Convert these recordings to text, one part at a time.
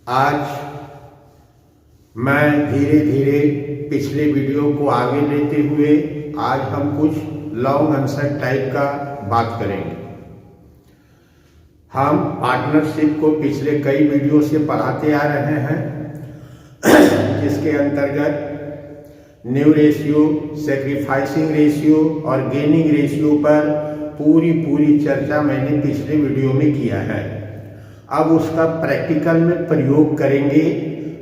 आज मैं धीरे धीरे पिछले वीडियो को आगे लेते हुए आज हम कुछ लॉन्ग आंसर टाइप का बात करेंगे। हम पार्टनरशिप को पिछले कई वीडियो से पढ़ाते आ रहे हैं, जिसके अंतर्गत न्यू रेशियो, सेक्रीफाइसिंग रेशियो और गेनिंग रेशियो पर पूरी चर्चा मैंने पिछले वीडियो में किया है। अब उसका प्रैक्टिकल में प्रयोग करेंगे।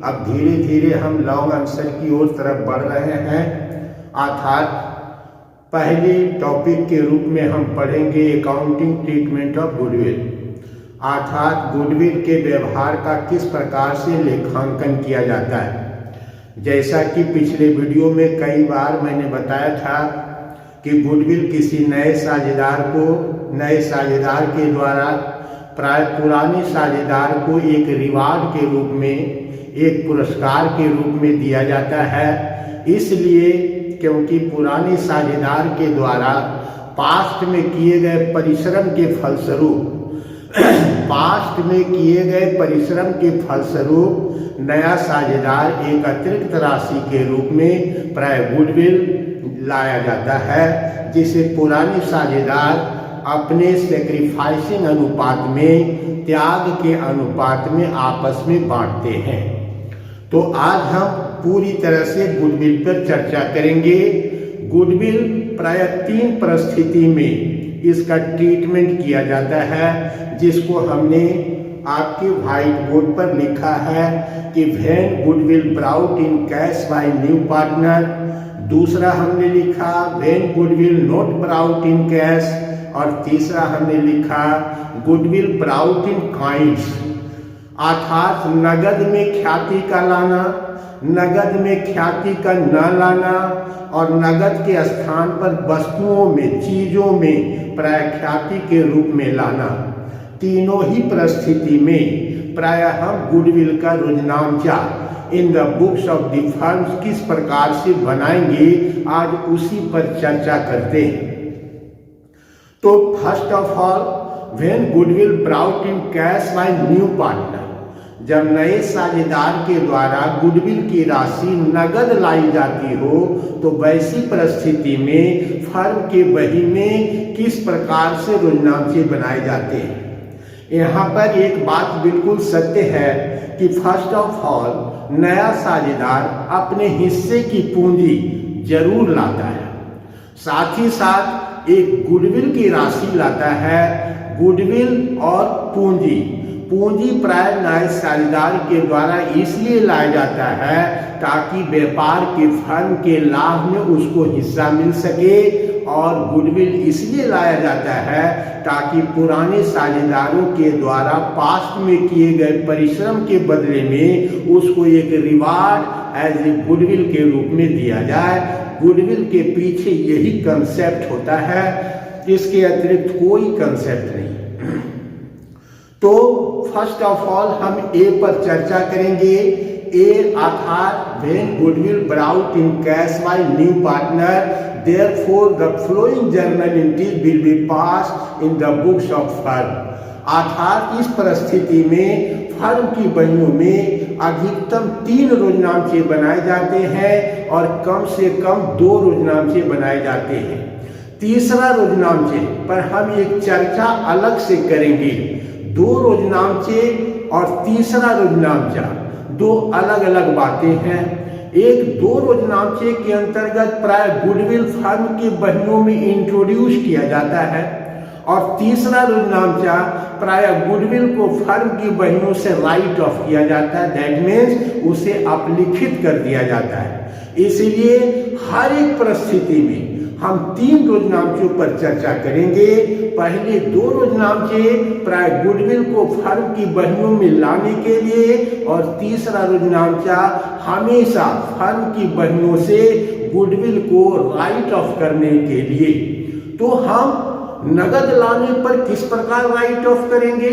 अब धीरे धीरे हम लॉन्ग आंसर की ओर तरफ बढ़ रहे हैं, अर्थात पहले टॉपिक के रूप में हम पढ़ेंगे अकाउंटिंग ट्रीटमेंट ऑफ गुडविल, अर्थात गुडविल के व्यवहार का किस प्रकार से लेखांकन किया जाता है। जैसा कि पिछले वीडियो में कई बार मैंने बताया था कि गुडविल किसी नए साझेदार के द्वारा प्राय पुराने साझेदार को एक रिवार्ड के रूप में, एक पुरस्कार के रूप में दिया जाता है। इसलिए क्योंकि पुराने साझेदार के द्वारा पास्ट में किए गए परिश्रम के फलस्वरूप नया साझेदार एक अतिरिक्त राशि के रूप में प्राय गुडविल लाया जाता है, जिसे पुराने साझेदार अपने सेक्रीफाइसिंग अनुपात में, त्याग के अनुपात में आपस में बांटते हैं। तो आज हम पूरी तरह से गुडविल पर चर्चा करेंगे। गुडविल प्राय 3 परिस्थिति में इसका ट्रीटमेंट किया जाता है, जिसको हमने आपके व्हाइट बोर्ड पर लिखा है कि when goodwill brought in cash by new partner. दूसरा हमने लिखा when goodwill not brought in cash, और तीसरा हमने लिखा गुडविल ब्राउट इन काइंड्स, अर्थात नगद में ख्याति का लाना, नगद में ख्याति का न लाना और नगद के स्थान पर वस्तुओं में, चीजों में प्राय ख्याति के रूप में लाना। तीनों ही परिस्थिति में प्राय हम गुडविल का रोजनामचा in the books of the firms किस प्रकार से बनाएंगे, आज उसी पर चर्चा करते हैं। तो first of all, when goodwill brought in cash by new partner, जब नए साझेदार के द्वारा गुडविल की राशि नगद लाई जाती हो, तो वैसी परिस्थिति में फर्म के बही में किस प्रकार से रोजनामचे बनाए जाते हैं। यहाँ पर एक बात बिल्कुल सत्य है कि फर्स्ट ऑफ ऑल नया साझेदार अपने हिस्से की पूंजी जरूर लाता है, साथ ही साथ एक गुडविल की राशि लाता है। गुडविल और पूंजी प्राय नए साझेदार के द्वारा इसलिए लाया जाता है ताकि व्यापार के फर्म के लाभ में उसको हिस्सा मिल सके, और गुडविल इसलिए लाया जाता है ताकि पुराने साझेदारों के द्वारा पास्ट में किए गए परिश्रम के बदले में उसको एक रिवार्ड एज ए गुडविल के रूप में दिया जाए। गुडविल के पीछे यही कंसेप्ट होता है, इसके अतिरिक्त कोई कंसेप्ट नहीं। तो फर्स्ट ऑफ ऑल हम ए पर चर्चा करेंगे। ए अर्थात when goodwill brought in cash by new partner, therefore the following journal entries will be passed in the books of firm। अर्थात इस परिस्थिति में फर्म की बहियों में अधिकतम 3 रोजनामचे बनाए जाते हैं और कम से कम 2 रोजनामचे बनाए जाते हैं। तीसरा रोजनामचे पर हम एक चर्चा अलग से करेंगे। 2 रोजनामचे और तीसरा रोजनामचा 2 अलग अलग बातें हैं। एक 2 रोजनामचे के अंतर्गत प्राय गुडविल फर्म के बहियों में इंट्रोड्यूस किया जाता है, और तीसरा रोजनामचा प्राय गुडविल को फर्म की बहियों से राइट ऑफ किया जाता है, दैट मीन्स उसे अपलिखित कर दिया जाता है। इसलिए हर एक परिस्थिति में हम 3 रोजनामचों पर चर्चा करेंगे। पहले 2 रोजनामचे प्राय गुडविल को फर्म की बहियों में लाने के लिए, और तीसरा रोजनामचा हमेशा फर्म की बहियों से गुडविल को राइट ऑफ करने के लिए। तो हम नगद लाने पर किस प्रकार राइट ऑफ करेंगे,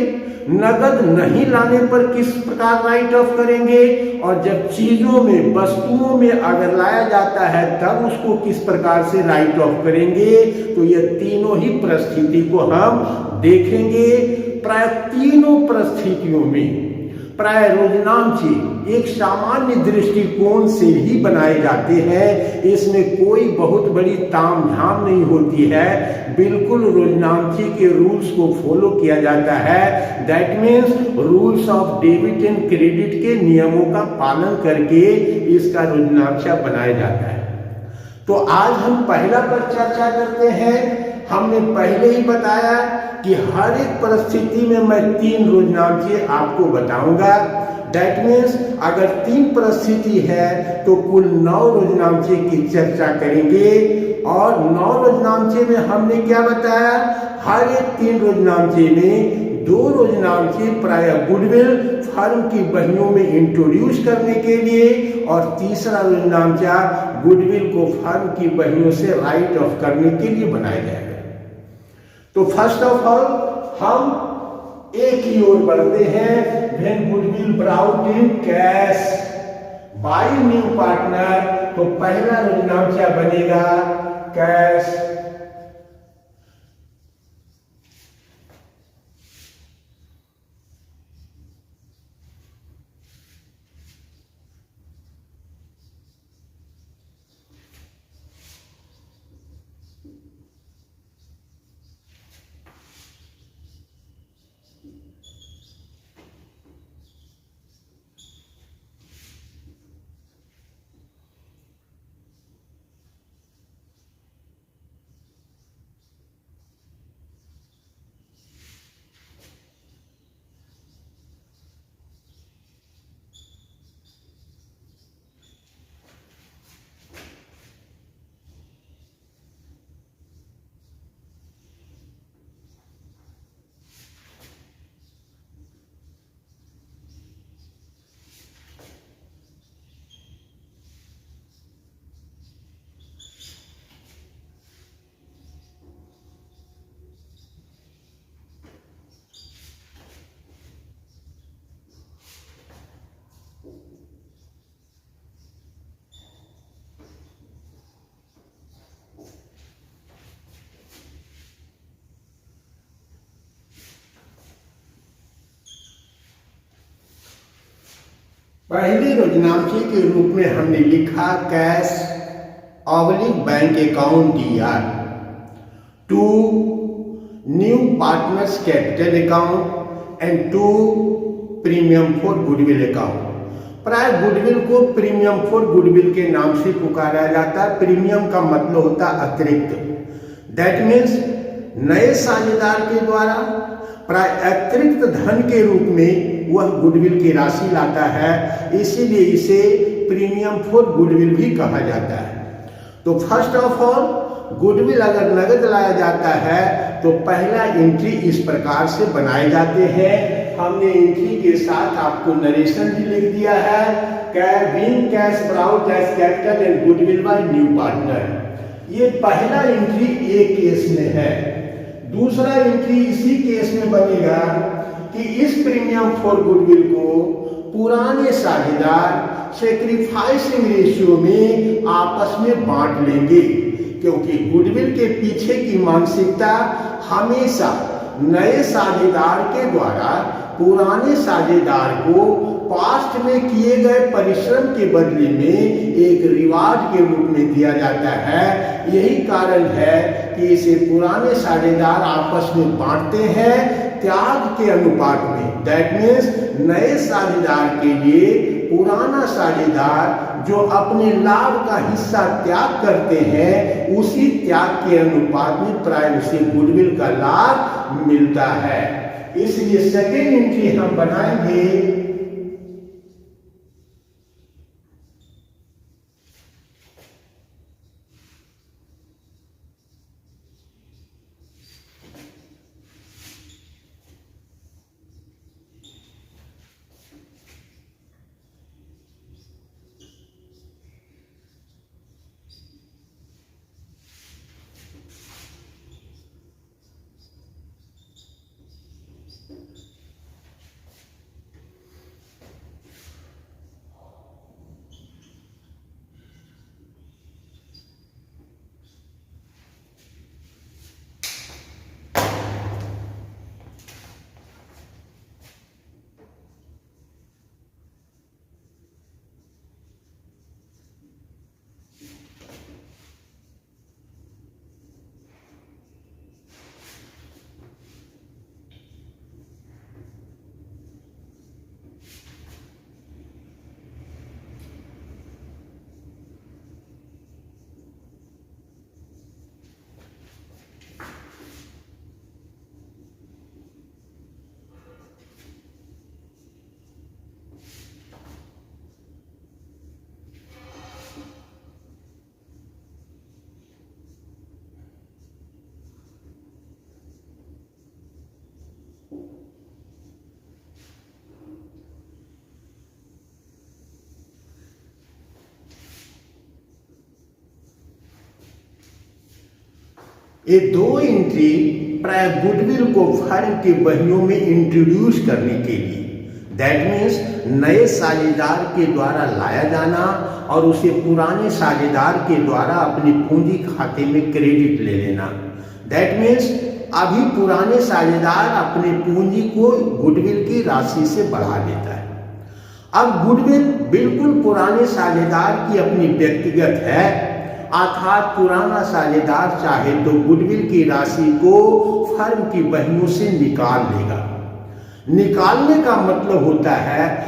नगद नहीं लाने पर किस प्रकार राइट ऑफ करेंगे, और जब चीजों में, वस्तुओं में अगर लाया जाता है तब उसको किस प्रकार से राइट ऑफ करेंगे। तो ये तीनों ही परिस्थिति को हम देखेंगे। प्राय तीनों परिस्थितियों में प्राय रोजनामचे एक सामान्य दृष्टिकोण से ही बनाए जाते हैं। इसमें कोई बहुत बड़ी तामझाम नहीं होती है, बिल्कुल रोजनामचे के रूल्स को फॉलो किया जाता है। That means rules of debit and credit के नियमों का पालन करके इसका रोजनामचा बनाया जाता है। तो आज हम पहला पर चर्चा करते हैं। हमने पहले ही बताया कि हर एक परिस्थिति में मैं 3 रोजनामचे आपको बताऊंगा। दैट मीन्स अगर 3 परिस्थिति है तो कुल 9 रोजनामचे की चर्चा करेंगे। और 9 रोजनामचे में हमने क्या बताया, हर एक 3 रोजनामचे में 2 रोजनामचे प्राय गुडविल फर्म की बहियों में इंट्रोड्यूस करने के लिए और तीसरा रोजनामचा गुडविल को फर्म की बहियों से राइट ऑफ करने के लिए बनाया जाएगा। तो फर्स्ट ऑफ ऑल हम एक ही ओर बढ़ते हैं। When goodwill brought in cash by new partner, तो पहला रोजनामचा बनेगा कैश। पहले रोजनामचे के रूप में हमने लिखा cash oblique bank account DR to new partners capital account and to premium for goodwill account. प्राय गुडविल को प्रीमियम फॉर गुडविल के नाम से पुकारा जाता है। प्रीमियम का मतलब होता है अतिरिक्त। दैट मीन्स नए साझेदार के द्वारा प्राय अतिरिक्त धन के रूप में वह गुडविल की राशि लाता है, इसीलिए इसे प्रीमियम फॉर गुडविल भी कहा जाता है। तो फर्स्ट ऑफ ऑल गुडविल अगर नगद लाया जाता है तो पहला एंट्री इस प्रकार से बनाए जाते हैं। हमने एंट्री के साथ आपको नरेशन भी लिख दिया है। Cash brought as capital and goodwill by new partner. ये पहला एंट्री एक केस में है। दूसरा एंट्री इसी केस में बनेगा कि इस प्रीमियम फॉर गुडविल को पुराने साझेदार सैक्रिफाइसिंग रेशियो में आपस में बांट लेंगे, क्योंकि गुडविल के पीछे की मानसिकता हमेशा नए साझेदार के द्वारा पुराने साझेदार को पास्ट में किए गए परिश्रम के बदले में एक रिवार्ड के रूप में दिया जाता है। यही कारण है कि इसे पुराने साझेदार आपस में बांटते हैं त्याग के अनुपात में। दैट मीन्स नए साझेदार के लिए पुराना साझेदार जो अपने लाभ का हिस्सा त्याग करते हैं, उसी त्याग के अनुपात में प्राय उसे गुडविल का लाभ मिलता है। इसलिए सेकेंड एंट्री हम बनाएंगे ये दो एंट्री प्राय गुडविल को फर्म की बहियों में इंट्रोड्यूस करने के लिए, दैट मीन्स नए साझेदार के द्वारा लाया जाना और उसे पुराने साझेदार के द्वारा अपनी पूंजी खाते में क्रेडिट ले लेना। दैट मीन्स अभी पुराने साझेदार अपनी पूंजी को गुडविल की राशि से बढ़ा लेता है। अब गुडविल बिल्कुल पुराने साझेदार की अपनी व्यक्तिगत है, अर्थात पुराना साझेदार चाहे तो गुडविल की राशि को फर्म की बहियों से निकाल लेगा। निकालने का मतलब होता है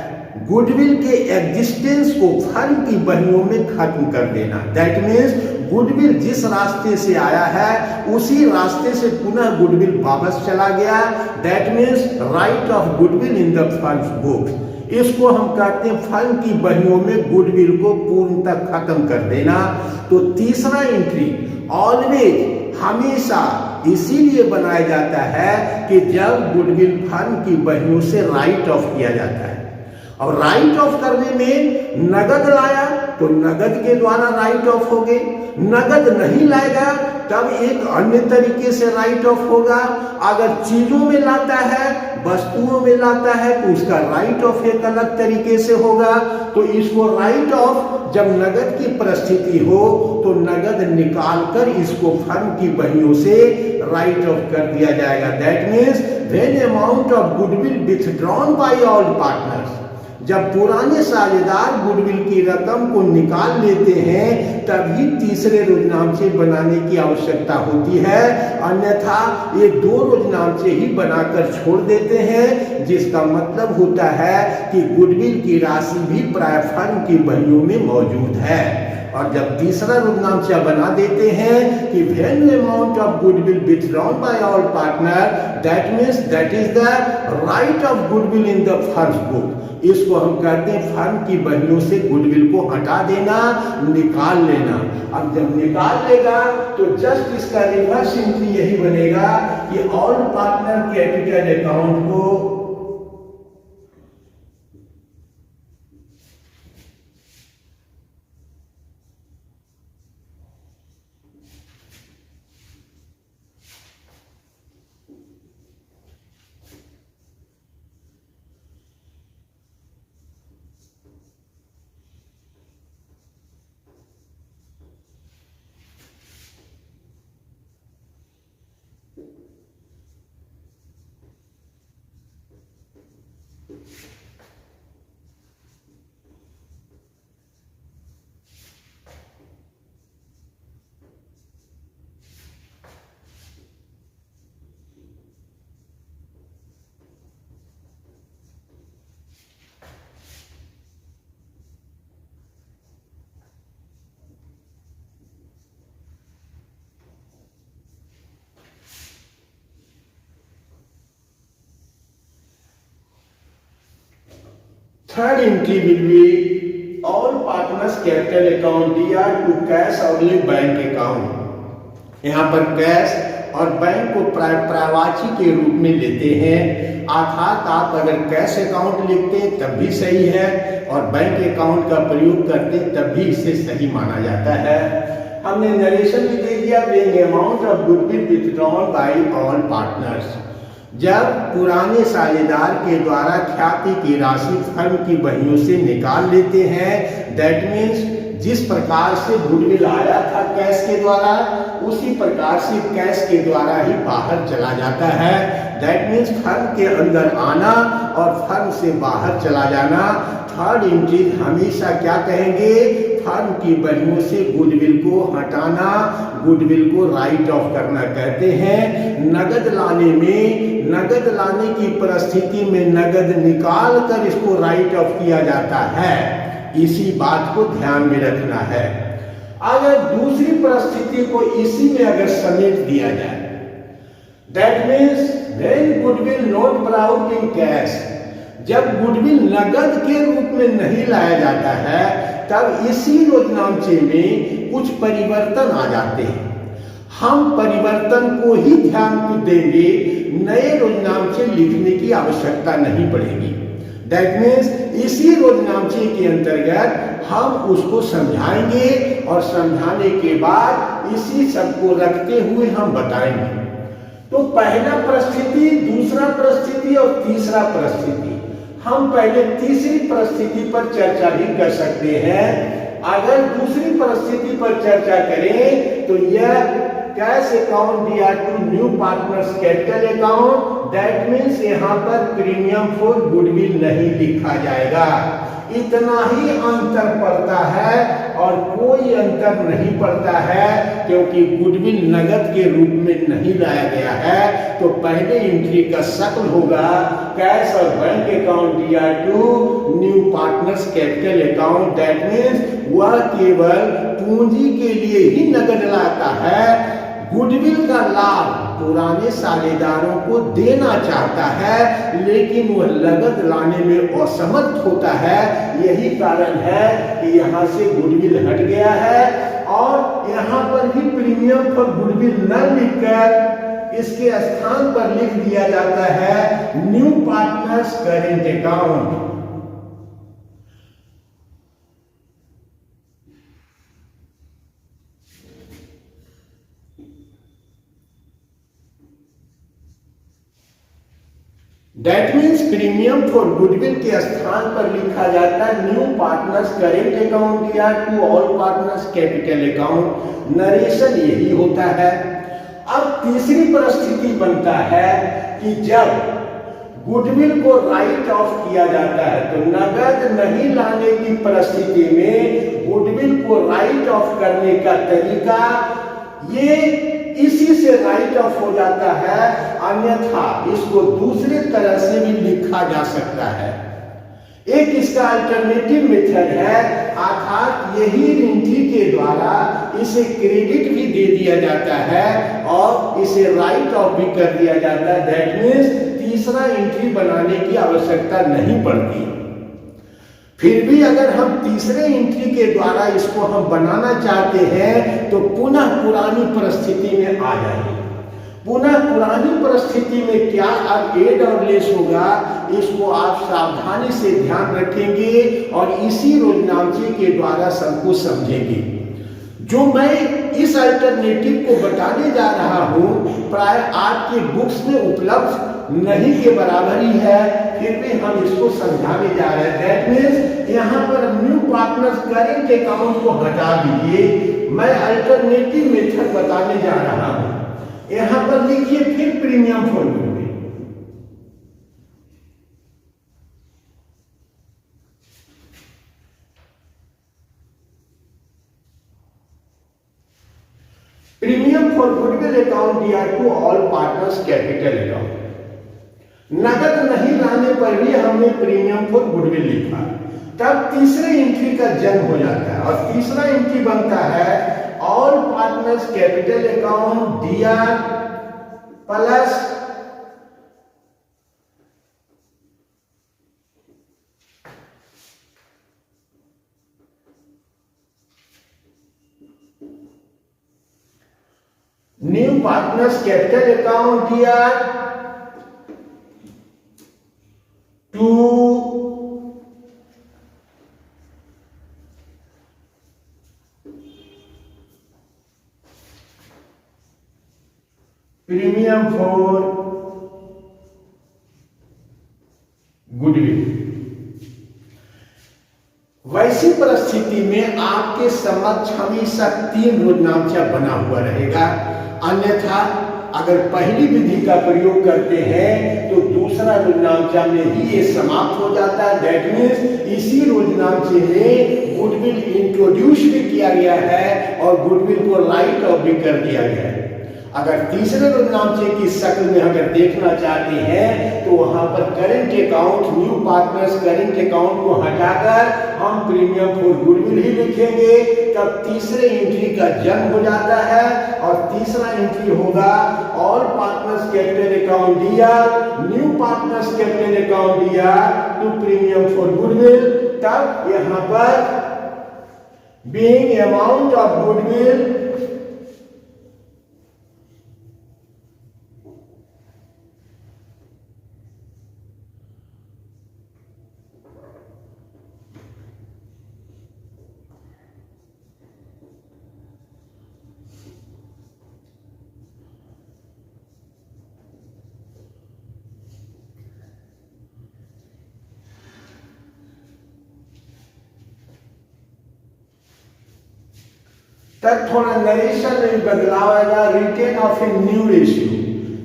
गुडविल के एग्जिस्टेंस को फर्म की बहियों में खत्म कर देना। दैट मीन्स गुडविल जिस रास्ते से आया है उसी रास्ते से पुनः गुडविल वापस चला गया। That means right of goodwill in the firms books. इसको हम कहते हैं फर्म की बहियों में गुडविल को पूर्णतः खत्म कर देना। तो तीसरा एंट्री ऑलवेज हमेशा इसीलिए बनाया जाता है कि जब गुडविल फर्म की बहियों से राइट ऑफ किया जाता है, और राइट ऑफ करने में नगद लाया तो नगद के द्वारा राइट ऑफ हो गए, नगद नहीं लाएगा तब एक अन्य तरीके से राइट ऑफ होगा। अगर चीजों में लाता है, वस्तुओं में लाता है तो उसका राइट ऑफ एक अलग तरीके से होगा। तो इसको राइट ऑफ जब नगद की परिस्थिति हो तो नगद निकाल कर इसको फर्म की बहियों से राइट ऑफ कर दिया जाएगा। That means when amount of goodwill withdrawn bye all partners, जब पुराने साझेदार गुडविल की रकम को निकाल लेते हैं तभी तीसरे रोजनामचे बनाने की आवश्यकता होती है, अन्यथा ये दो रोजनामचे ही बनाकर छोड़ देते हैं, जिसका मतलब होता है कि गुडविल की राशि भी प्राय फर्म की बहियों में मौजूद है। और जब तीसरा रोजनामचा बना देते हैं कि when amount of goodwill withdrawn bye all partner, that means that is the right of goodwill in the firms book. इसको हम कहते हैं फर्म की बहियों से गुडविल को हटा देना, निकाल लेना। अब जब निकाल लेगा तो जस्ट इसका रिवर्स एंट्री यही बनेगा कि ऑल पार्टनर कैपिटल अकाउंट को third entry will be all partners capital account DR to cash और बैंक अकाउंट। यहाँ पर कैश और बैंक को प्रायवाची के रूप में लेते हैं, अर्थात आप अगर कैश अकाउंट लिखते हैं तब भी सही है और बैंक अकाउंट का प्रयोग करते हैं तब भी इसे सही माना जाता है। हमने नरेशन भी दे दिया, being amount of goodwill withdrawn bye all partners, जब पुराने साझेदार के द्वारा ख्याति की राशि फर्म की बहियों से निकाल लेते हैं। दैट मीन्स जिस प्रकार से गुडविल आया था कैश के द्वारा उसी प्रकार से कैश के द्वारा ही बाहर चला जाता है। दैट मीन्स फर्म के अंदर आना और फर्म से बाहर चला जाना। थर्ड एंट्री हमेशा क्या कहेंगे, फर्म की बहियों से गुडविल को हटाना, गुडविल को राइट ऑफ करना कहते हैं। नगद लाने में, नगद लाने की परिस्थिति में नगद निकाल कर इसको राइट ऑफ किया जाता है, इसी बात को ध्यान में रखना है। अगर दूसरी परिस्थिति को इसी में अगर समेट दिया जाए, that means when goodwill not brought in cash, जब गुडविल नगद के रूप में नहीं लाया जाता है तब इसी रोजनामचे में कुछ परिवर्तन आ जाते हैं। हम परिवर्तन को ही ध्यान देंगे, नए रोजनामचे लिखने की आवश्यकता नहीं पड़ेगी। दैट मीन्स इसी रोजनामचे के अंतर्गत हम उसको समझाएंगे और समझाने के बाद इसी सब को रखते हुए हम बताएंगे। तो पहला परिस्थिति, दूसरा परिस्थिति और तीसरा परिस्थिति, हम पहले तीसरी परिस्थिति पर चर्चा भी कर सकते हैं। अगर दूसरी परिस्थिति पर चर्चा करें तो यह कैश अकाउंट दिया to new partners capital account, that means यहाँ पर प्रीमियम फॉर गुडविल नहीं लिखा जाएगा। इतना ही अंतर पड़ता है और कोई अंतर नहीं पड़ता है, क्योंकि गुडविल नगद के रूप में नहीं लाया गया है। तो पहले एंट्री का शक्ल होगा कैश और बैंक अकाउंट दिया to new partners capital account, that means वह केवल पूंजी के लिए ही नगद लाता है, गुडविल का लाभ पुराने साझेदारों को देना चाहता है, लेकिन वह नगद लाने में असमर्थ होता है। यही कारण है कि यहाँ से गुडविल हट गया है और यहाँ पर भी प्रीमियम फॉर गुडविल न लिखकर इसके स्थान पर लिख दिया जाता है new partners current account. That means premium for goodwill के स्थान पर लिखा जाता है न्यू पार्टनर्स करेंट अकाउंट या to all partners capital account. Narration यही होता है। अब तीसरी परिस्थिति बनता है कि जब गुडविल को राइट ऑफ किया जाता है, तो नगद नहीं लाने की परिस्थिति में गुडविल को राइट ऑफ करने का तरीका ये इसी से राइट ऑफ हो जाता है, अन्यथा इसको दूसरे तरह से भी लिखा जा सकता है। एक इसका अल्टरनेटिव मेथड है, अर्थात यही एंट्री के द्वारा इसे क्रेडिट भी दे दिया जाता है और इसे राइट ऑफ भी कर दिया जाता है। दैट मीन्स तीसरा एंट्री बनाने की आवश्यकता नहीं पड़ती। फिर भी अगर हम तीसरे एंट्री के द्वारा इसको हम बनाना चाहते हैं तो पुनः पुरानी परिस्थिति में आ जाएंगे। पुनः पुरानी परिस्थिति में क्या अब एड और लेस होगा, इसको आप सावधानी से ध्यान रखेंगे और इसी रोजनामचे के द्वारा सबको समझेंगे। जो मैं इस अल्टरनेटिव को बताने जा रहा हूं प्राय आपके बुक्स में उपलब्ध नहीं के बराबर ही है, फिर भी हम इसको समझाने जा रहे हैं। दैट मीन्स यहाँ पर न्यू पार्टनर्स करेंट अकाउंट को हटा दीजिए, मैं अल्टरनेटिव मेथड बताने जा रहा हूं। यहाँ पर लिखिए फिर premium for goodwill, premium for goodwill account दिया to all partners capital account. नगद नहीं लाने पर भी हमने प्रीमियम फॉर गुडविल लिखा, तब तीसरे एंट्री का जन्म हो जाता है और तीसरा एंट्री बनता है ऑल पार्टनर्स कैपिटल अकाउंट दिया plus new partners capital account दिया टू प्रीमियम फॉर गुडविल। वैसी परिस्थिति में आपके समक्ष हमेशा 3 रोजनामचा बना हुआ रहेगा, अन्यथा अगर पहली विधि का प्रयोग करते हैं तो दूसरा रोजनामचा में ही ये समाप्त हो जाता है। दैट मीन्स इसी रोजनामचे में गुडविल इंट्रोड्यूस भी किया गया है और गुडविल को राइट ऑफ भी कर दिया गया है। अगर तीसरे रोजनामचे की शक्ल में अगर देखना चाहते हैं तो वहां पर current account new partners current account को हटाकर हम प्रीमियम फॉर गुडविल ही लिखेंगे, तब तीसरे एंट्री का जन्म हो जाता है और तीसरा एंट्री होगा ऑल पार्टनर्स कैपिटल अकाउंट दिया न्यू पार्टनर्स कैपिटल अकाउंट दिया टू प्रीमियम फॉर गुडविल। तब यहां पर बीइंग अमाउंट ऑफ गुडविल तब थोड़ा नरेशन में बदलाव आएगा, written off a new ratio.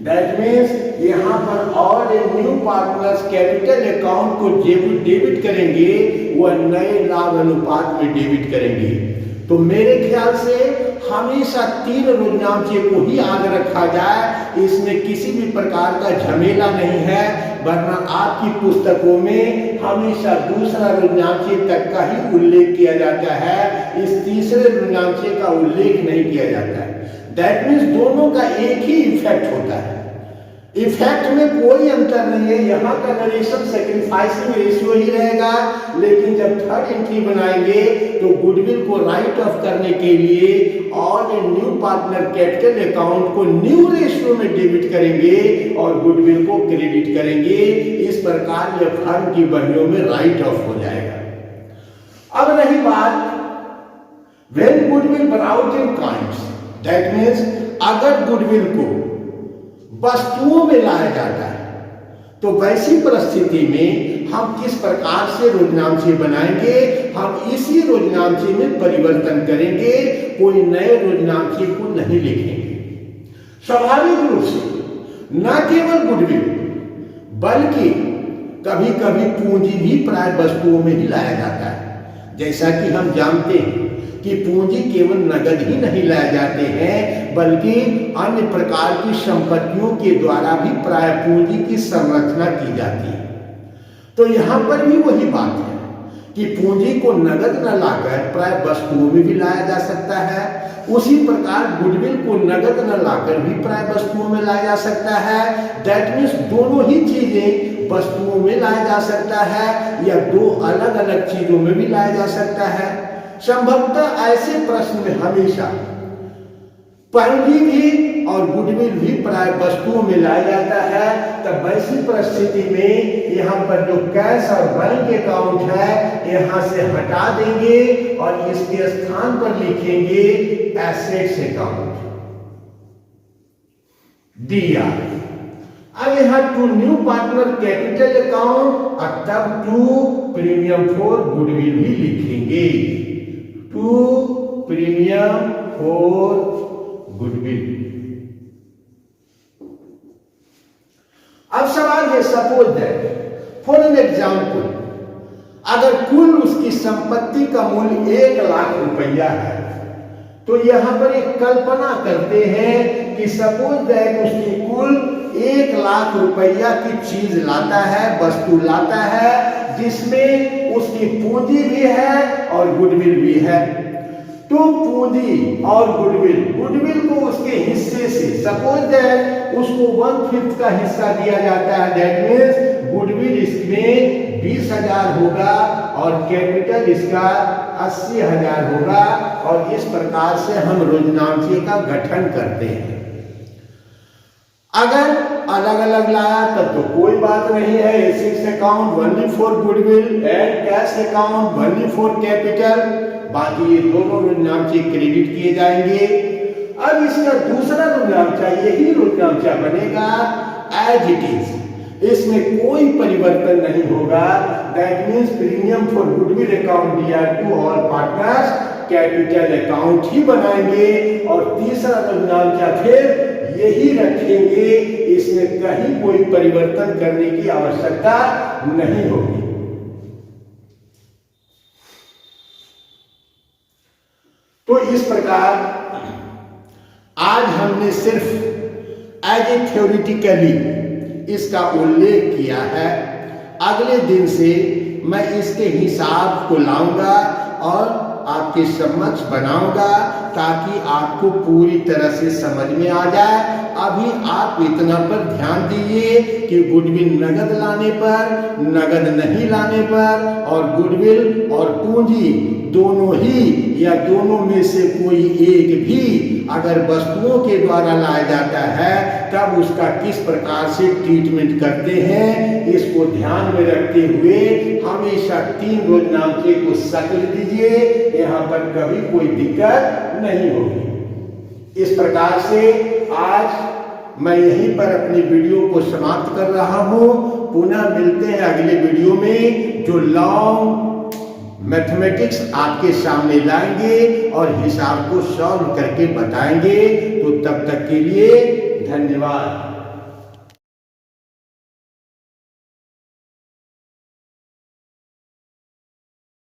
That means यहाँ पर ऑड a new partners capital account को डेबिट करेंगे, वह नए लाभ अनुपात में डेबिट करेंगे। तो मेरे ख्याल से हमेशा 3 रोजनामचे को ही आगे रखा जाए, इसमें किसी भी प्रकार का झमेला नहीं है, वरना आपकी पुस्तकों में हमेशा दूसरा रोजनामचे तक का ही उल्लेख किया जाता है, इस तीसरे रोजनामचे का उल्लेख नहीं किया जाता है। दैट मीन्स दोनों का एक ही इफेक्ट होता है, इफेक्ट में कोई अंतर नहीं है। यहाँ का नरेशन सैक्रिफाइसिंग रेशियो ही रहेगा, लेकिन जब थर्ड एंट्री बनाएंगे तो गुडविल को राइट ऑफ करने के लिए और न्यू पार्टनर कैपिटल अकाउंट को न्यू रेशियो में डेबिट करेंगे और गुडविल को क्रेडिट करेंगे। इस प्रकार यह फर्म की बहियों में राइट ऑफ हो जाएगा। अब रही बात when goodwill brought in kind, that means अगर गुडविल को वस्तुओं में लाया जाता है तो वैसी परिस्थिति में हम किस प्रकार से रोजनामचे बनाएंगे, हम इसी रोजनामचे में परिवर्तन करेंगे, कोई नए रोजनामचे को नहीं लिखेंगे। स्वाभाविक रूप से न केवल गुडविल बल्कि कभी कभी पूंजी भी प्राय वस्तुओं में ही लाया जाता है। जैसा कि हम जानते हैं कि पूंजी केवल नगद ही नहीं लाए जाते हैं, बल्कि अन्य प्रकार की संपत्तियों के द्वारा भी प्राय पूंजी की संरचना की जाती है। तो यहाँ पर भी वही बात है कि पूंजी को नगद न लाकर प्राय वस्तुओं में भी लाया जा सकता है, उसी प्रकार गुडविल को नगद न लाकर भी प्राय वस्तुओं में लाया जा सकता है। दैट मीन्स दोनों ही चीजें वस्तुओं में लाया जा सकता है या दो अलग अलग चीजों में भी लाया जा सकता है। संभवतः ऐसे प्रश्न में हमेशा पूंजी भी और गुडविल भी प्राय वस्तुओं में लाया जाता है। तब वैसी परिस्थिति में यहाँ पर जो कैश और बैंक अकाउंट है यहाँ से हटा देंगे और इसके स्थान पर लिखेंगे एसेट्स अकाउंट, DR। अब यहाँ to new partner capital account और तब टू प्रीमियम फॉर गुडविल भी लिखेंगे, टू प्रीमियम फॉर गुडविल। अब सवाल है, suppose that for an example, अगर कुल उसकी संपत्ति का मूल्य 1 लाख रुपया है, तो यहां पर एक कल्पना करते हैं कि सपोज दैट उसकी कुल 1 लाख रुपया की चीज लाता है, वस्तु लाता है, जिसमें उसकी पूंजी भी है और गुडविल भी है। तो पूंजी और गुडविल को उसके हिस्से से सपोज दैट उसको 1/5 का हिस्सा दिया जाता है। दैट मीन्स गुडविल इसमें 20,000 होगा और कैपिटल इसका 80,000 होगा, और इस प्रकार से हम रोजनामचे का गठन करते हैं। अगर अलग अलग लाया तब तो कोई बात नहीं है, assets account only for goodwill and cash account only for capital, बाकी ये दोनों रोजनामचे क्रेडिट किए जाएंगे। अब इसका दूसरा रोजनामचा यही रोजनामचा बनेगा एज इट इज, इसमें कोई परिवर्तन नहीं होगा। That means premium for goodwill account DR to all partners capital account ही बनाएंगे और तीसरा रोजनामचा फिर यही रखेंगे, इसमें कहीं कोई परिवर्तन करने की आवश्यकता नहीं होगी। तो इस प्रकार आज हमने सिर्फ एज ए थ्योरेटिकली इसका उल्लेख किया है। अगले दिन से मैं इसके हिसाब को लाऊंगा और आपके समक्ष बनाऊंगा ताकि आपको पूरी तरह से समझ में आ जाए। अभी आप इतना पर ध्यान दीजिए कि गुडविल नगद लाने पर, नगद नहीं लाने पर और गुडविल और पूंजी दोनों ही या दोनों में से कोई एक भी अगर वस्तुओं के द्वारा लाया जाता है तब उसका किस प्रकार से ट्रीटमेंट करते हैं, इसको ध्यान में रखते हुए हमेशा 3 रोजनामचे को शक्ल दीजिए, यहाँ पर कभी कोई दिक्कत नहीं होगी। इस प्रकार से आज मैं यहीं पर अपनी वीडियो को समाप्त कर रहा हूँ। पुनः मिलते हैं अगले वीडियो में जो लॉन्ग मैथमेटिक्स आपके सामने लाएंगे और हिसाब को सॉल्व करके बताएंगे। तो तब तक के लिए धन्यवाद।